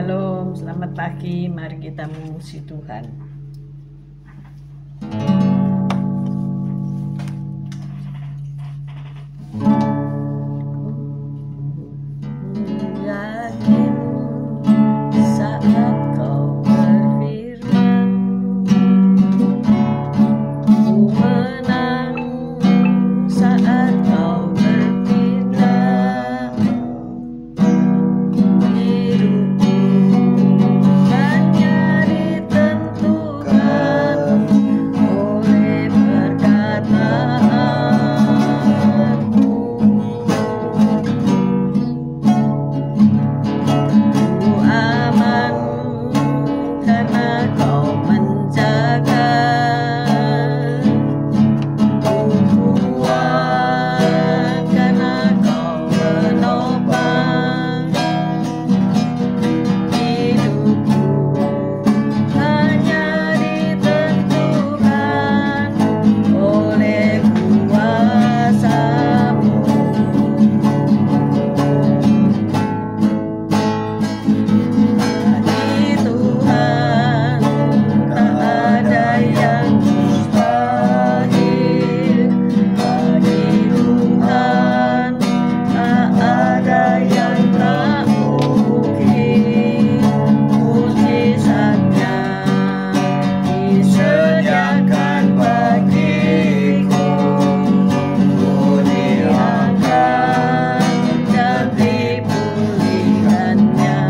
Shalom, selamat pagi. Mari kita memuji Tuhan. Yakin saat kau berfirman, ku menang saat kau bertindak. Hidupku hanya ditentukan oleh perkataanmu. Ku aman karena kau menjaga. Ku kuat karena kau menopang. Hidupku hanya ditentukan oleh kuasa-Mu. Bagi Tuhan tak ada yang mustahil. Bagi Tuhan tak ada yang tak mungkin. Mujizatnya disediakan bagiku. Ku diangkat dan dipulihkannya.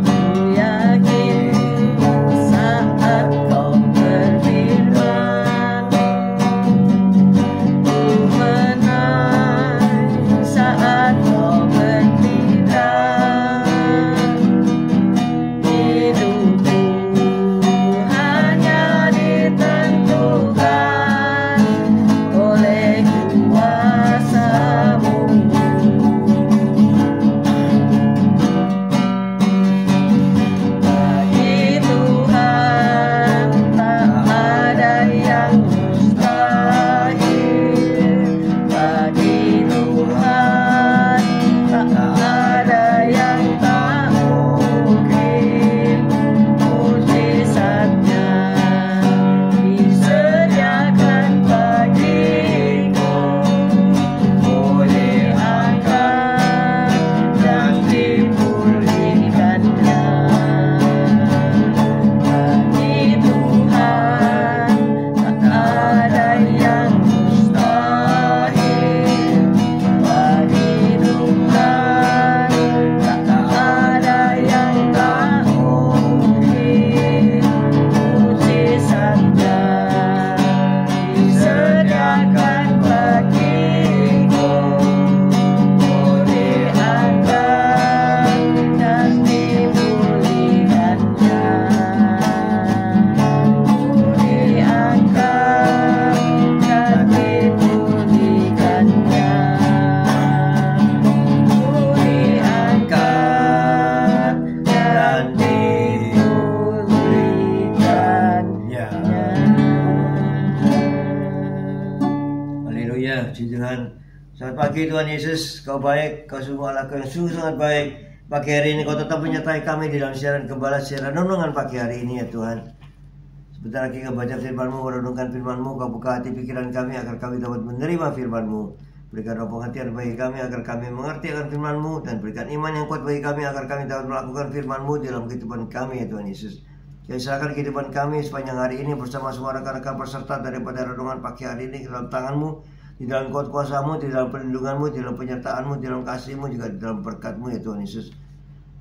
Ku yakin saat kau berfirman, ku menang saat kau bertindak. Hidupku hanya ditentukan oleh kuasa-Mu. Bagi Tuhan tak ada yang mustahil. Bagi Tuhan tak ada yang tak mungkin. Mujizatnya disediakan bagiku. Ku diangkat dan dipulihkannya. Bagi Tuhan tak ada yang mustahil. Bagi Tuhan tak ada yang tak mungkin. Mujizatnya disediakan bagiku. Ku diangkat dan dipulihkannya. Ku diangkat dan dipulihkannya. Ku diangkat dan dipulihkannya. Haleluya, puji Tuhan. Selamat pagi Tuhan Yesus, Kau baik, Kau sungguh Allah yang sungguh sangat baik. Pagi hari ini Kau tetap menyertai kami di dalam siaran gembala, siaran renungan pagi hari ini ya Tuhan. Sebentar lagi Kau baca firman-Mu, merenungkan firman-Mu, Kau buka hati pikiran kami agar kami dapat menerima firman-Mu. Berikan roh pengertian bagi kami agar kami mengerti akan firman-Mu, dan berikan iman yang kuat bagi kami agar kami dapat melakukan firman-Mu dalam kehidupan kami ya Tuhan Yesus. Jadi silakan kehidupan kami sepanjang hari ini bersama semua rekan-rekan peserta daripada renungan pagi hari ini ke dalam tangan-Mu, di dalam kuasa-Mu, di dalam perlindungan-Mu, di dalam penyertaan-Mu, di dalam kasih-Mu, juga di dalam berkat-Mu ya Tuhan Yesus.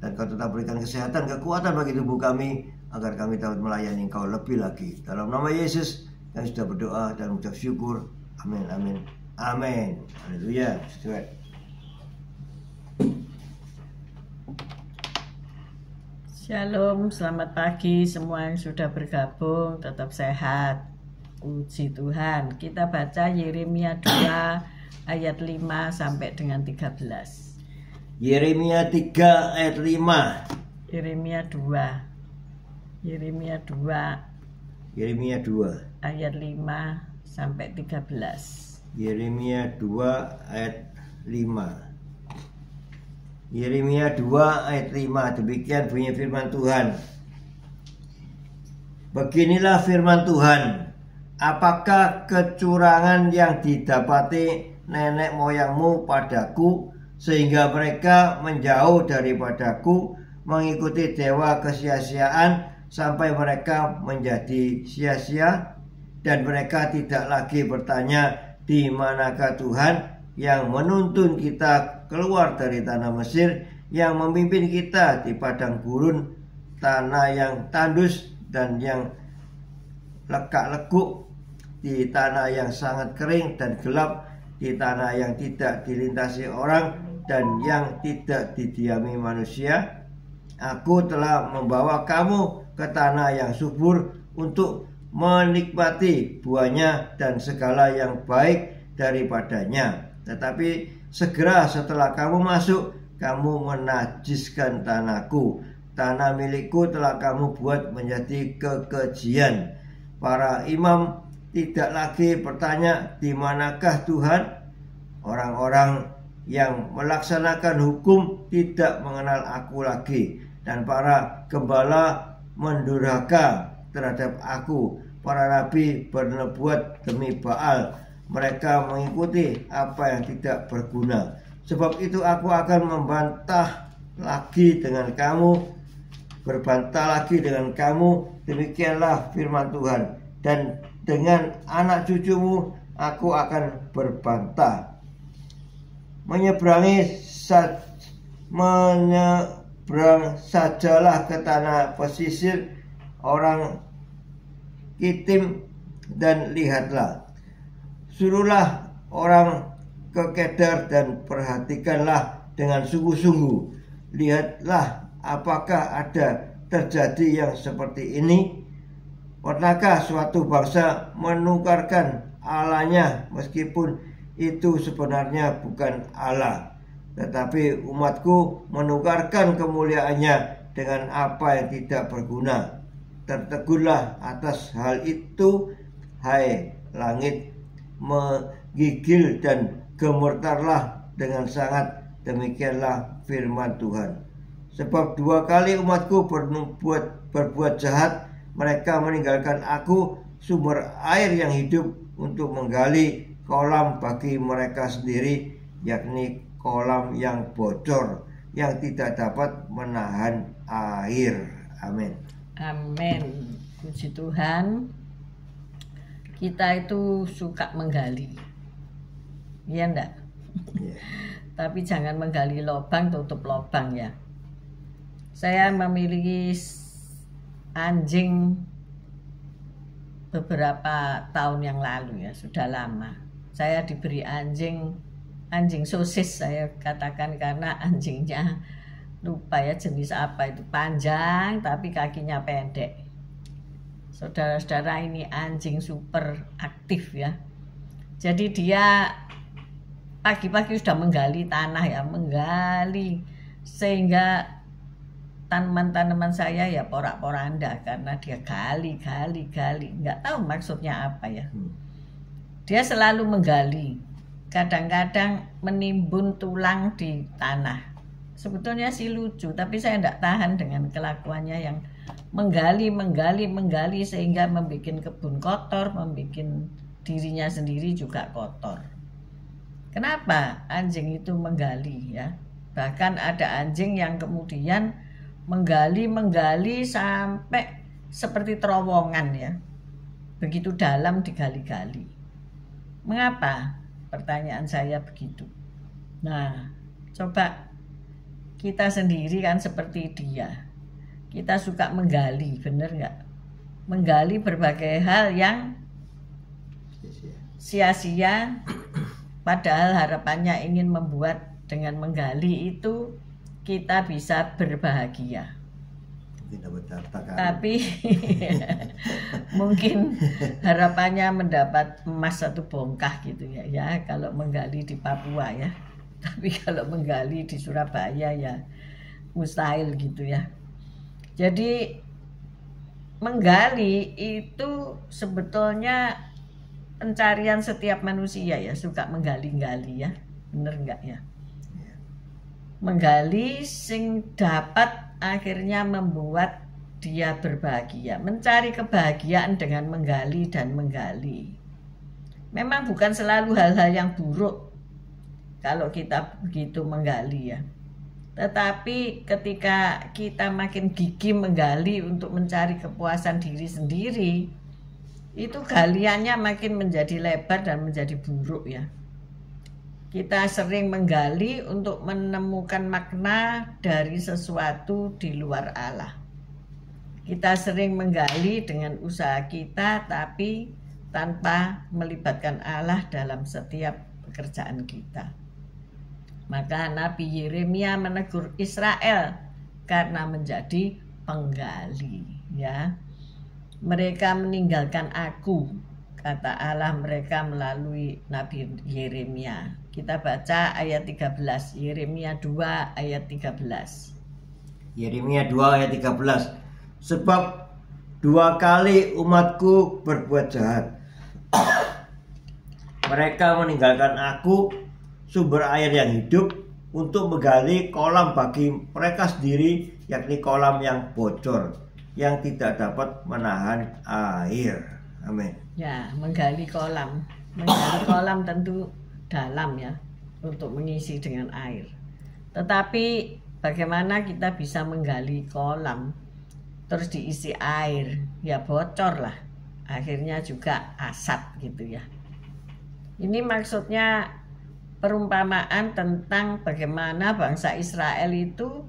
Dan Kau tetap berikan kesehatan, kekuatan bagi tubuh kami agar kami dapat melayani Engkau lebih lagi. Dalam nama Yesus kami sudah berdoa dan mengucap syukur. Amin, amin, amin. Haleluya. Shalom, selamat pagi semua yang sudah bergabung, tetap sehat. Puji Tuhan. Kita baca Yeremia 2 ayat 5 sampai dengan 13. Yeremia 3 ayat 5. Yeremia 2 Yeremia 2 ayat 5 sampai 13. Yeremia 2 ayat 5. Yeremia 2 ayat 5. Demikian bunyi firman Tuhan. Beginilah firman Tuhan. Apakah kecurangan yang didapati nenek moyangmu padaku, sehingga mereka menjauh daripadaku, mengikuti dewa kesia-siaan, sampai mereka menjadi sia-sia, dan mereka tidak lagi bertanya, di manakah Tuhan yang menuntun kita keluar dari tanah Mesir, yang memimpin kita di padang gurun, tanah yang tandus dan yang lekak-lekuk, di tanah yang sangat kering dan gelap, di tanah yang tidak dilintasi orang dan yang tidak didiami manusia. Aku telah membawa kamu ke tanah yang subur untuk menikmati buahnya dan segala yang baik daripadanya. Tetapi segera setelah kamu masuk, kamu menajiskan tanahku. Tanah milikku telah kamu buat menjadi kekejian. Para imam tidak lagi bertanya, di manakah Tuhan? Orang-orang yang melaksanakan hukum tidak mengenal aku lagi. Dan para gembala mendurhaka terhadap aku. Para nabi bernubuat demi Baal. Mereka mengikuti apa yang tidak berguna. Sebab itu aku akan berbantah lagi dengan kamu. Demikianlah firman Tuhan. Dan dengan anak cucumu aku akan berbantah. Menyeberang sajalah ke tanah pesisir orang Kitim, dan lihatlah. Suruhlah orang ke Kedar dan perhatikanlah dengan sungguh-sungguh. Lihatlah apakah ada terjadi yang seperti ini. Pernahkah suatu bangsa menukarkan Allahnya, meskipun itu sebenarnya bukan Allah? Tetapi umatku menukarkan kemuliaannya dengan apa yang tidak berguna. Tertegunlah atas hal itu, hai langit, menggigil dan gemetarlah dengan sangat. Demikianlah firman Tuhan. Sebab 2 kali umatku berbuat jahat. Mereka meninggalkan aku, sumber air yang hidup, untuk menggali kolam bagi mereka sendiri, yakni kolam yang bocor, yang tidak dapat menahan air. Amin. Amin. Puji Tuhan. Kita itu suka menggali, iya enggak? Yeah. Tapi jangan menggali lubang, tutup lubang ya. Saya memiliki anjing beberapa tahun yang lalu ya, sudah lama. Saya diberi anjing sosis saya katakan, karena anjingnya lupa ya jenis apa itu, panjang tapi kakinya pendek. Saudara-saudara, ini anjing super aktif ya. Jadi dia pagi-pagi sudah menggali tanah ya, menggali sehingga tanaman-tanaman saya ya porak-poranda karena dia gali, nggak tahu maksudnya apa ya. Dia selalu menggali, kadang-kadang menimbun tulang di tanah. Sebetulnya sih lucu, tapi saya tidak tahan dengan kelakuannya yang menggali sehingga membuat kebun kotor, membuat dirinya sendiri juga kotor. Kenapa anjing itu menggali ya? Bahkan ada anjing yang kemudian menggali sampai seperti terowongan ya. Begitu dalam digali-gali. Mengapa? Pertanyaan saya begitu. Nah, coba kita sendiri kan seperti dia. Kita suka menggali, bener nggak? Menggali berbagai hal yang sia-sia, padahal harapannya ingin membuat dengan menggali itu kita bisa berbahagia. Tapi mungkin harapannya mendapat emas 1 bongkah gitu ya kalau menggali di Papua ya. Tapi kalau menggali di Surabaya ya mustahil gitu ya. Jadi menggali itu sebetulnya pencarian setiap manusia ya, suka menggali-gali ya. Bener enggak ya? menggali sing dapat akhirnya membuat dia berbahagia, mencari kebahagiaan dengan menggali dan menggali. Memang bukan selalu hal-hal yang buruk kalau kita begitu menggali ya. Tetapi ketika kita makin gigih menggali untuk mencari kepuasan diri sendiri, itu galiannya makin menjadi lebar dan menjadi buruk ya. Kita sering menggali untuk menemukan makna dari sesuatu di luar Allah. Kita sering menggali dengan usaha kita, tapi tanpa melibatkan Allah dalam setiap pekerjaan kita. Maka Nabi Yeremia menegur Israel karena menjadi penggali ya. Mereka meninggalkan aku, kata Allah mereka melalui Nabi Yeremia. Kita baca ayat 13, Yeremia 2 ayat 13. Yeremia 2 ayat 13. Sebab 2 kali umatku berbuat jahat. Mereka meninggalkan aku, sumber air yang hidup, untuk menggali kolam bagi mereka sendiri, yakni kolam yang bocor, yang tidak dapat menahan air. Amin. Ya, menggali kolam. Menggali kolam tentu dalam ya, untuk mengisi dengan air. Tetapi bagaimana kita bisa menggali kolam terus diisi air? Ya bocor lah. Akhirnya juga asap gitu ya. Ini maksudnya perumpamaan tentang bagaimana bangsa Israel itu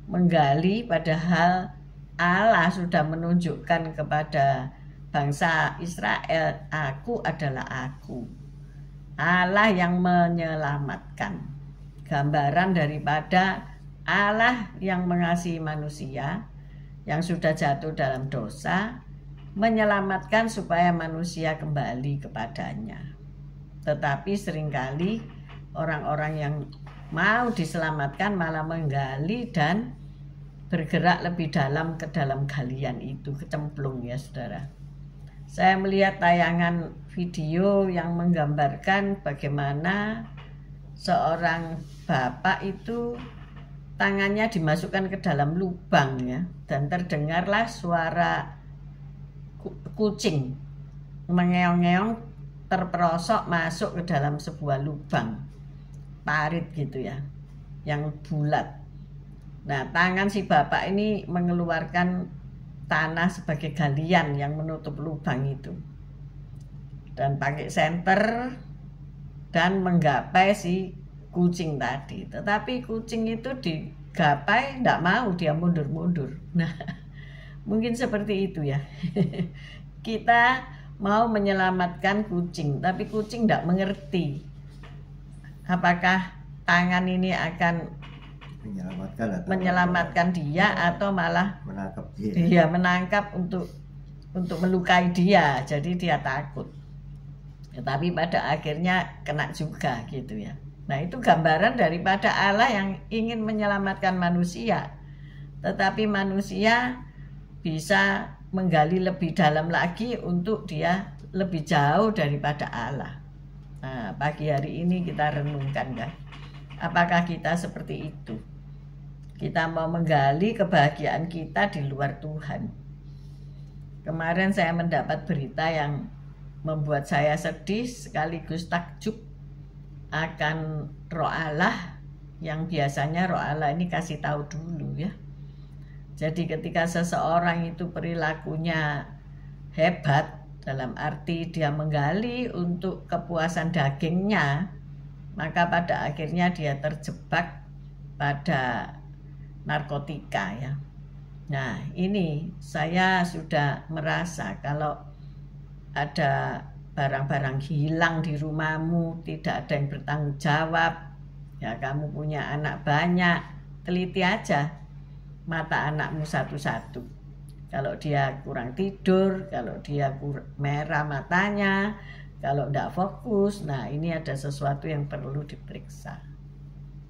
menggali, padahal Allah sudah menunjukkan kepada bangsa Israel, aku adalah aku, Allah yang menyelamatkan. Gambaran daripada Allah yang mengasihi manusia yang sudah jatuh dalam dosa, menyelamatkan supaya manusia kembali kepadanya. Tetapi seringkali orang-orang yang mau diselamatkan malah menggali dan bergerak lebih dalam ke dalam galian itu, kecemplung ya saudara. Saya melihat tayangan video yang menggambarkan bagaimana seorang bapak itu tangannya dimasukkan ke dalam lubang ya, dan terdengarlah suara kucing mengeong-ngeong terperosok masuk ke dalam sebuah lubang parit gitu ya, yang bulat. Nah, tangan si bapak ini mengeluarkan tanah sebagai galian yang menutup lubang itu, dan pakai senter dan menggapai si kucing tadi. Tetapi kucing itu digapai tidak mau, dia mundur-mundur. Nah, mungkin seperti itu ya. Kita mau menyelamatkan kucing, tapi kucing tidak mengerti apakah tangan ini akan menyelamatkan dia atau malah menangkap dia. Dia menangkap untuk melukai dia, jadi dia takut. Tetapi pada akhirnya kena juga gitu ya. Nah, itu gambaran daripada Allah yang ingin menyelamatkan manusia, tetapi manusia bisa menggali lebih dalam lagi untuk dia lebih jauh daripada Allah. Nah, pagi hari ini kita renungkan kan, apakah kita seperti itu? Kita mau menggali kebahagiaan kita di luar Tuhan. Kemarin saya mendapat berita yang membuat saya sedih sekaligus takjub akan Roh Allah, yang biasanya Roh Allah ini kasih tahu dulu ya. Jadi ketika seseorang itu perilakunya hebat, dalam arti dia menggali untuk kepuasan dagingnya, maka pada akhirnya dia terjebak pada narkotika ya. Nah, ini saya sudah merasa kalau ada barang-barang hilang di rumahmu, tidak ada yang bertanggung jawab, ya kamu punya anak banyak, teliti aja mata anakmu satu-satu. Kalau dia kurang tidur, kalau dia merah matanya, kalau tidak fokus, nah ini ada sesuatu yang perlu diperiksa.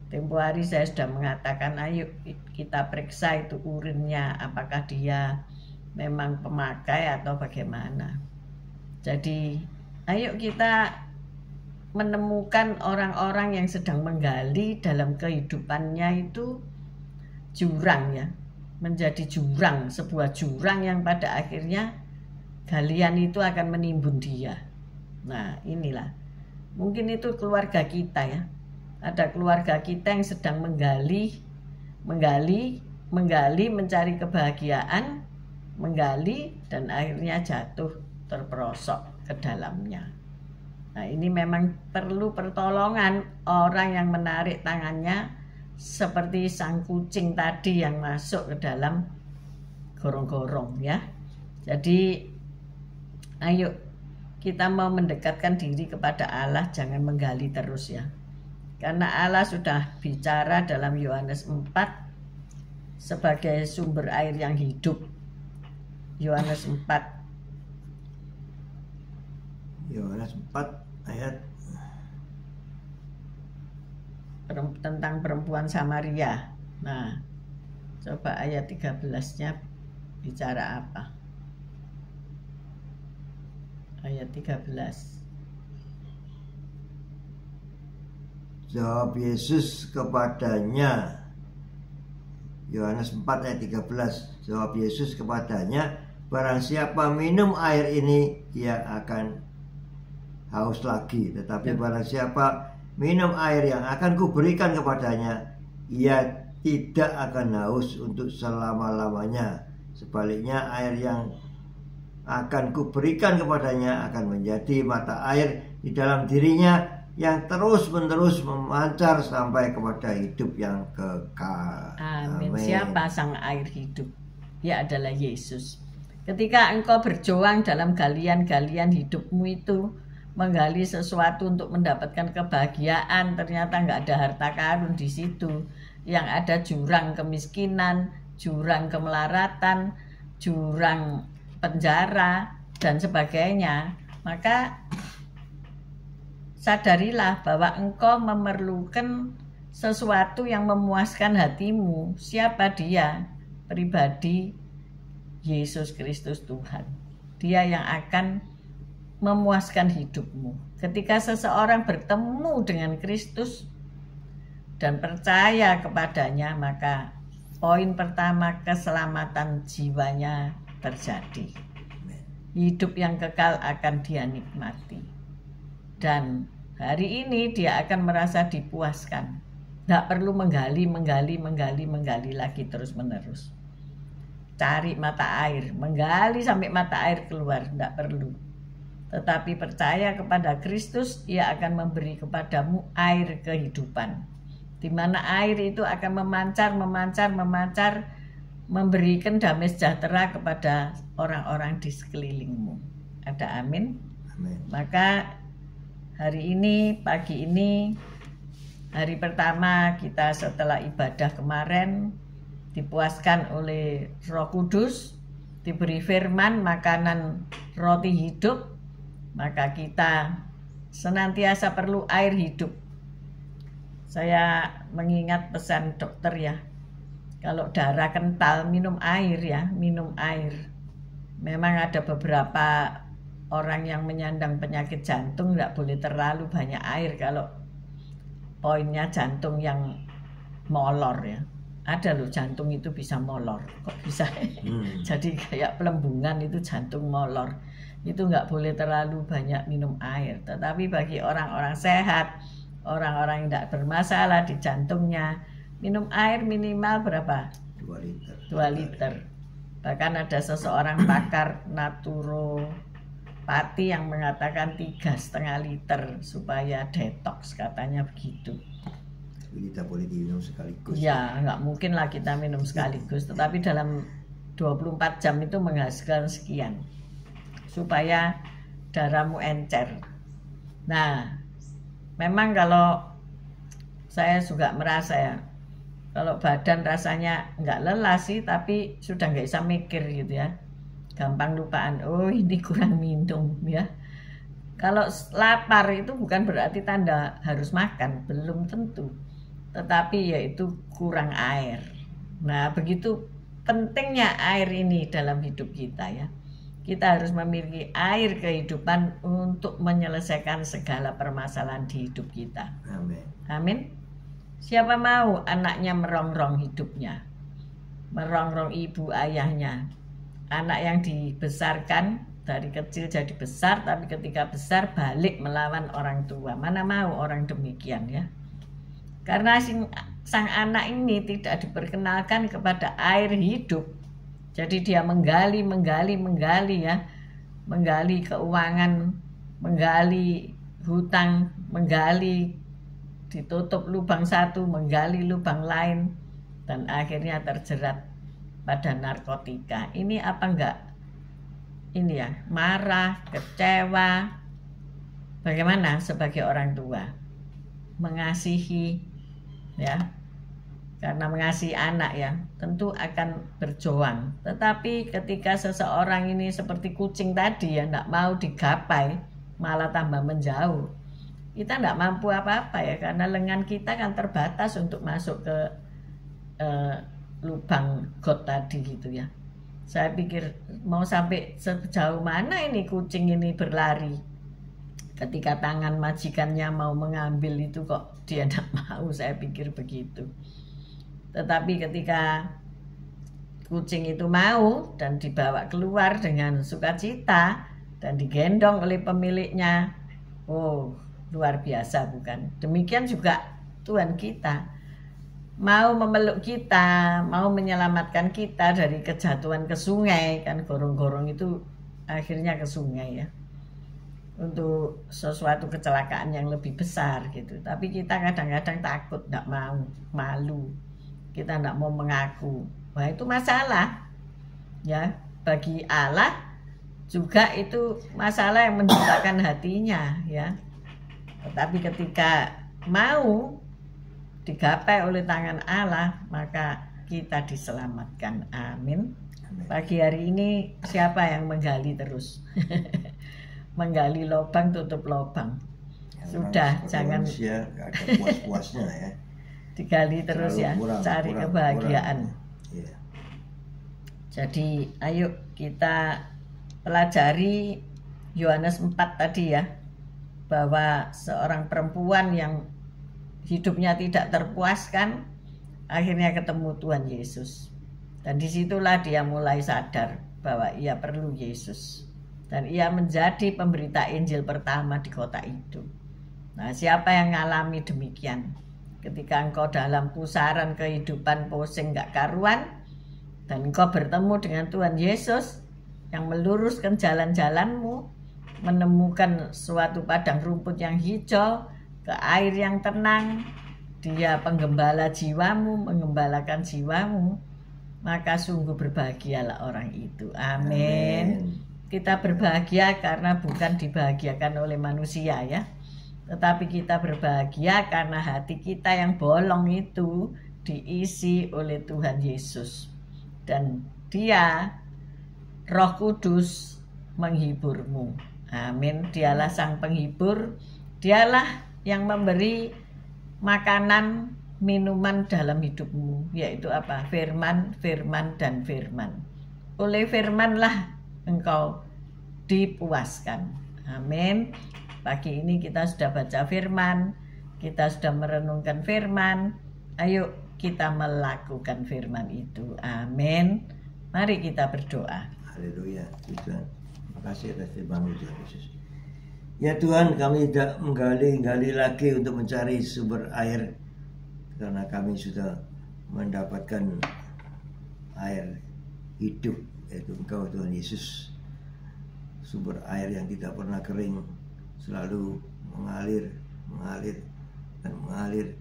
Tempo hari saya sudah mengatakan, ayo kita periksa itu urinnya, apakah dia memang pemakai atau bagaimana. Jadi ayo kita menemukan orang-orang yang sedang menggali dalam kehidupannya itu jurang ya, menjadi jurang, sebuah jurang yang pada akhirnya galian itu akan menimbun dia. Nah inilah, mungkin itu keluarga kita ya, ada keluarga kita yang sedang menggali, mencari kebahagiaan, menggali dan akhirnya jatuh terperosok ke dalamnya. Nah ini memang perlu pertolongan orang yang menarik tangannya seperti sang kucing tadi yang masuk ke dalam gorong-gorong ya. Jadi ayo kita mau mendekatkan diri kepada Allah, jangan menggali terus ya. Karena Allah sudah bicara dalam Yohanes 4 sebagai sumber air yang hidup. Yohanes 4 ayat tentang perempuan Samaria. Nah, coba ayat 13-nya bicara apa? Ayat 13. Jawab Yesus kepadanya. Yohanes 4 ayat 13. Jawab Yesus kepadanya, barang siapa minum air ini, ia akan haus lagi. Tetapi barang siapa minum air yang akan kuberikan kepadanya, ia tidak akan haus untuk selama-lamanya. Sebaliknya air yang akan kuberikan kepadanya akan menjadi mata air di dalam dirinya yang terus-menerus memancar sampai kepada hidup yang kekal. Amin. Siapa sang air hidup? Ya adalah Yesus. Ketika engkau berjuang dalam galian-galian hidupmu itu, menggali sesuatu untuk mendapatkan kebahagiaan, ternyata nggak ada harta karun di situ. Yang ada jurang kemiskinan, jurang kemelaratan, jurang penjara dan sebagainya. Maka sadarilah bahwa engkau memerlukan sesuatu yang memuaskan hatimu. Siapa dia? Pribadi Yesus Kristus Tuhan. Dia yang akan memuaskan hidupmu. Ketika seseorang bertemu dengan Kristus dan percaya kepadanya, maka poin pertama, keselamatan jiwanya terjadi. Hidup yang kekal akan dia nikmati. Dan hari ini dia akan merasa dipuaskan. Tidak perlu menggali lagi terus-menerus. Cari mata air, menggali sampai mata air keluar, tidak perlu. Tetapi percaya kepada Kristus, ia akan memberi kepadamu air kehidupan. Di mana air itu akan memancar, memberikan damai sejahtera kepada orang-orang di sekelilingmu. Ada amin? Amin. Maka hari ini, pagi ini, hari pertama kita setelah ibadah kemarin, dipuaskan oleh Roh Kudus, diberi firman, makanan roti hidup, maka kita senantiasa perlu air hidup. Saya mengingat pesan dokter ya, kalau darah kental minum air ya, minum air. Memang ada beberapa orang yang menyandang penyakit jantung nggak boleh terlalu banyak air kalau poinnya jantung yang molor ya. Ada loh jantung itu bisa molor, kok bisa? Jadi kayak pelembungan itu jantung molor. Itu nggak boleh terlalu banyak minum air. Tetapi bagi orang-orang sehat, orang-orang yang tidak bermasalah di jantungnya, minum air minimal berapa? 2 liter. 2 liter. Bahkan ada seseorang pakar naturopati yang mengatakan 3,5 liter supaya detox, katanya begitu. Kita boleh diminum sekaligus. Ya, nggak mungkin lah kita minum sekaligus, tetapi dalam 24 jam itu menghasilkan sekian supaya darahmu encer. Nah, memang kalau saya juga merasa ya, kalau badan rasanya nggak lelah sih, tapi sudah nggak bisa mikir gitu ya, gampang lupaan. Oh ini kurang minum ya. Kalau lapar itu bukan berarti tanda harus makan, belum tentu. Tetapi yaitu kurang air. Nah begitu pentingnya air ini dalam hidup kita ya. Kita harus memiliki air kehidupan untuk menyelesaikan segala permasalahan di hidup kita. Amin. Amin. Siapa mau anaknya merongrong hidupnya, merongrong ibu ayahnya. Anak yang dibesarkan dari kecil jadi besar, tapi ketika besar balik melawan orang tua. Mana mau orang demikian ya? Karena sang anak ini tidak diperkenalkan kepada air hidup. Jadi dia menggali ya, menggali keuangan, menggali hutang, menggali, ditutup lubang satu, menggali lubang lain, dan akhirnya terjerat pada narkotika. Ini apa enggak? Ini ya, marah, kecewa. Bagaimana sebagai orang tua? Mengasihi ya. Karena mengasihi anak ya, tentu akan berjuang. Tetapi ketika seseorang ini seperti kucing tadi ya, tidak mau digapai, malah tambah menjauh. Kita tidak mampu apa-apa ya, karena lengan kita kan terbatas untuk masuk ke lubang got tadi gitu ya. Saya pikir mau sampai sejauh mana ini kucing ini berlari. Ketika tangan majikannya mau mengambil itu kok dia tidak mau, saya pikir begitu. Tetapi ketika kucing itu mau dan dibawa keluar dengan sukacita dan digendong oleh pemiliknya, oh luar biasa bukan? Demikian juga Tuhan kita mau memeluk kita, mau menyelamatkan kita dari kejatuhan ke sungai, kan gorong-gorong itu akhirnya ke sungai ya, untuk sesuatu kecelakaan yang lebih besar gitu. Tapi kita kadang-kadang takut, tidak mau, malu. Kita tidak mau mengaku. Wah itu masalah ya, bagi Allah juga itu masalah yang menciptakan hatinya ya. Tetapi ketika mau digapai oleh tangan Allah, maka kita diselamatkan. Amin. Pagi hari ini siapa yang menggali terus? Menggali lubang tutup lubang. Sudah, jangan ada puas-puasnya ya. Digali terus ya, cari kebahagiaan. Yeah. Jadi ayo kita pelajari Yohanes 4 tadi ya, bahwa seorang perempuan yang hidupnya tidak terpuaskan akhirnya ketemu Tuhan Yesus, dan disitulah dia mulai sadar bahwa ia perlu Yesus, dan ia menjadi pemberita Injil pertama di kota itu. Nah, siapa yang mengalami demikian? Ketika engkau dalam pusaran kehidupan pusing gak karuan, dan engkau bertemu dengan Tuhan Yesus yang meluruskan jalan-jalanmu, menemukan suatu padang rumput yang hijau, ke air yang tenang, dia penggembala jiwamu, mengembalakan jiwamu, maka sungguh berbahagialah orang itu. Amin. Kita berbahagia karena bukan dibahagiakan oleh manusia ya, tetapi kita berbahagia karena hati kita yang bolong itu diisi oleh Tuhan Yesus, dan dia Roh Kudus menghiburmu. Amin. Dialah sang penghibur, dialah yang memberi makanan minuman dalam hidupmu, yaitu apa? Firman, firman, dan firman. Oleh firmanlah engkau dipuaskan. Amin. Pagi ini kita sudah baca firman, kita sudah merenungkan firman. Ayo kita melakukan firman itu. Amin. Mari kita berdoa. Haleluya. Tuhan, terima kasih atas firman Tuhan Yesus. Ya Tuhan, kami tidak menggali lagi untuk mencari sumber air, karena kami sudah mendapatkan air hidup, yaitu Engkau Tuhan Yesus. Sumber air yang tidak pernah kering, selalu mengalir dan mengalir,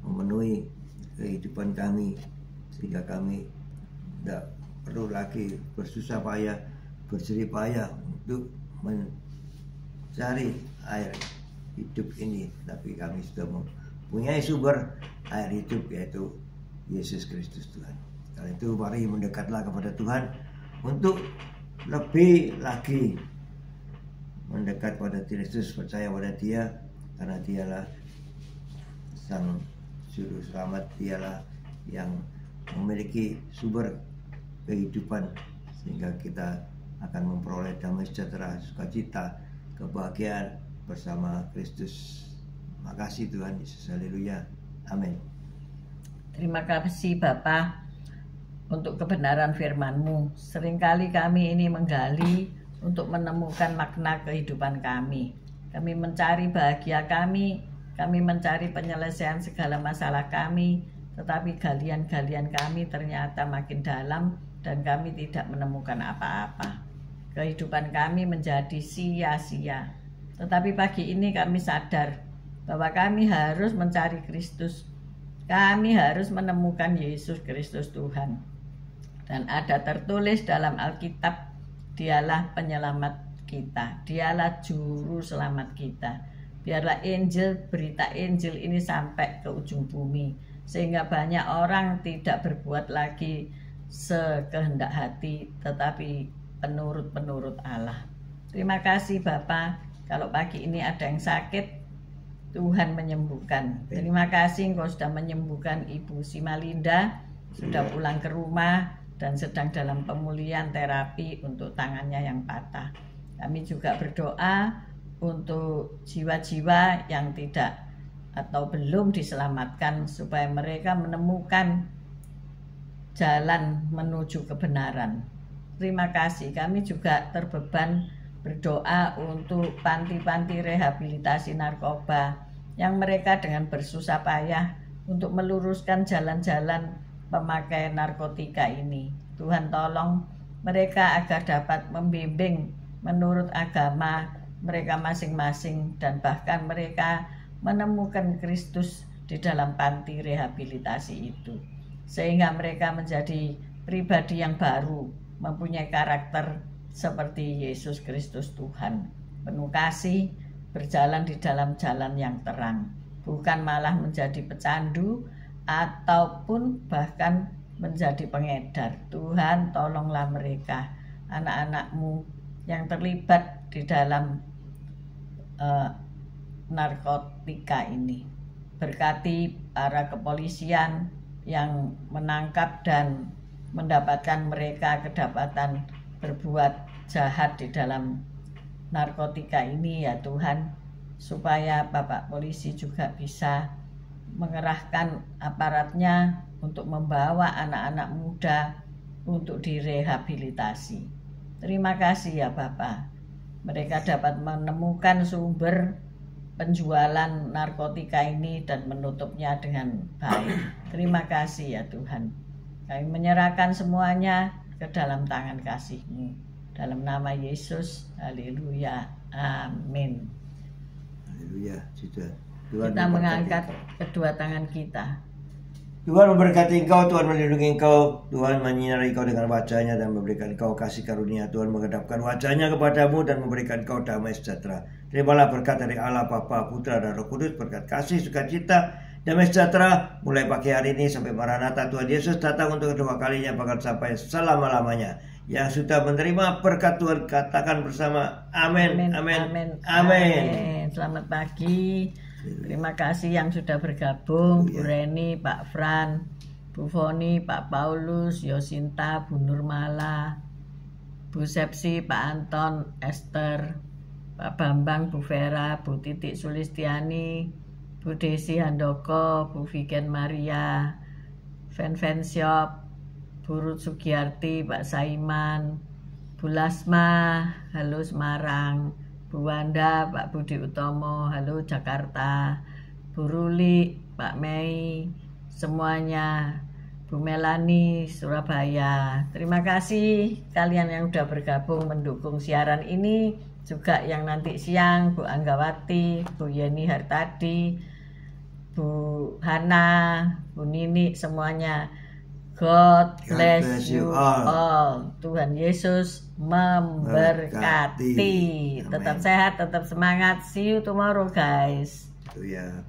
memenuhi kehidupan kami, sehingga kami tidak perlu lagi bersusah payah, berjerih payah untuk mencari air hidup ini, tapi kami sudah mempunyai sumber air hidup, yaitu Yesus Kristus Tuhan. Karena itu mari mendekatlah kepada Tuhan untuk lebih lagi mendekat pada Kristus, percaya pada Dia, karena Dialah Sang Juru Selamat, Dialah yang memiliki sumber kehidupan, sehingga kita akan memperoleh damai sejahtera, sukacita, kebahagiaan bersama Kristus. Makasih Tuhan Yesus, haleluya, amin. Terima kasih Bapa untuk kebenaran firman-Mu. Seringkali kami ini menggali untuk menemukan makna kehidupan kami. Kami mencari bahagia kami mencari penyelesaian segala masalah kami, tetapi galian-galian kami ternyata makin dalam dan kami tidak menemukan apa-apa. Kehidupan kami menjadi sia-sia. Tetapi pagi ini kami sadar bahwa kami harus mencari Kristus. Kami harus menemukan Yesus Kristus Tuhan. Dan ada tertulis dalam Alkitab, Dialah penyelamat kita, Dialah juru selamat kita. Biarlah Injil, berita Injil ini sampai ke ujung bumi, sehingga banyak orang tidak berbuat lagi sekehendak hati, tetapi penurut Allah. Terima kasih Bapa, kalau pagi ini ada yang sakit, Tuhan menyembuhkan. Terima kasih Engkau sudah menyembuhkan Ibu Simalinda, sudah pulang ke rumah dan sedang dalam pemulihan terapi untuk tangannya yang patah. Kami juga berdoa untuk jiwa-jiwa yang tidak atau belum diselamatkan, supaya mereka menemukan jalan menuju kebenaran. Terima kasih. Kami juga terbeban berdoa untuk panti-panti rehabilitasi narkoba yang mereka dengan bersusah payah untuk meluruskan jalan-jalan pemakai narkotika ini. Tuhan tolong mereka agar dapat membimbing menurut agama mereka masing-masing, dan bahkan mereka menemukan Kristus di dalam panti rehabilitasi itu, sehingga mereka menjadi pribadi yang baru, mempunyai karakter seperti Yesus Kristus Tuhan, penuh kasih, berjalan di dalam jalan yang terang, bukan malah menjadi pecandu ataupun bahkan menjadi pengedar. Tuhan tolonglah mereka, anak-anak-Mu yang terlibat di dalam narkotika ini. Berkati para kepolisian yang menangkap dan mendapatkan mereka kedapatan berbuat jahat di dalam narkotika ini ya Tuhan, supaya Bapak polisi juga bisa mengerahkan aparatnya untuk membawa anak-anak muda untuk direhabilitasi. Terima kasih ya Bapak. Mereka dapat menemukan sumber penjualan narkotika ini dan menutupnya dengan baik. Terima kasih ya Tuhan. Kami menyerahkan semuanya ke dalam tangan kasih-Mu. Dalam nama Yesus, haleluya, amin. Haleluya, kita mengangkat kedua tangan kita. Tuhan memberkati engkau, Tuhan melindungi engkau, Tuhan menyinari engkau dengan wajah-Nya dan memberikan engkau kasih karunia. Tuhan menghadapkan wajah-Nya kepadamu dan memberikan engkau damai sejahtera. Terimalah berkat dari Allah Bapa, Putra dan Roh Kudus, berkat kasih, sukacita, damai sejahtera mulai pagi hari ini sampai Maranatha Tuhan Yesus datang untuk kedua kalinya, bahkan sampai selama-lamanya. Yang sudah menerima berkat Tuhan katakan bersama amin, amin, amin, amin. Selamat pagi. Terima kasih yang sudah bergabung, Bu Reni, Pak Fran, Bu Foni, Pak Paulus, Yosinta, Bu Nurmala, Bu Sepsi, Pak Anton, Esther, Pak Bambang, Bu Vera, Bu Titik Sulistiani, Bu Desi Handoko, Bu Viken Maria, Fan Shop, Bu Ruth Sugiyarti, Pak Saiman, Bu Lasma, halo Semarang, Bu Wanda, Pak Budi Utomo, halo Jakarta, Bu Ruli, Pak Mei, semuanya, Bu Melani, Surabaya. Terima kasih kalian yang sudah bergabung mendukung siaran ini, juga yang nanti siang, Bu Anggawati, Bu Yeni Hartadi, Bu Hana, Bu Nini, semuanya. God bless you all. Tuhan Yesus memberkati. Tetap sehat, tetap semangat. See you tomorrow guys. Ya.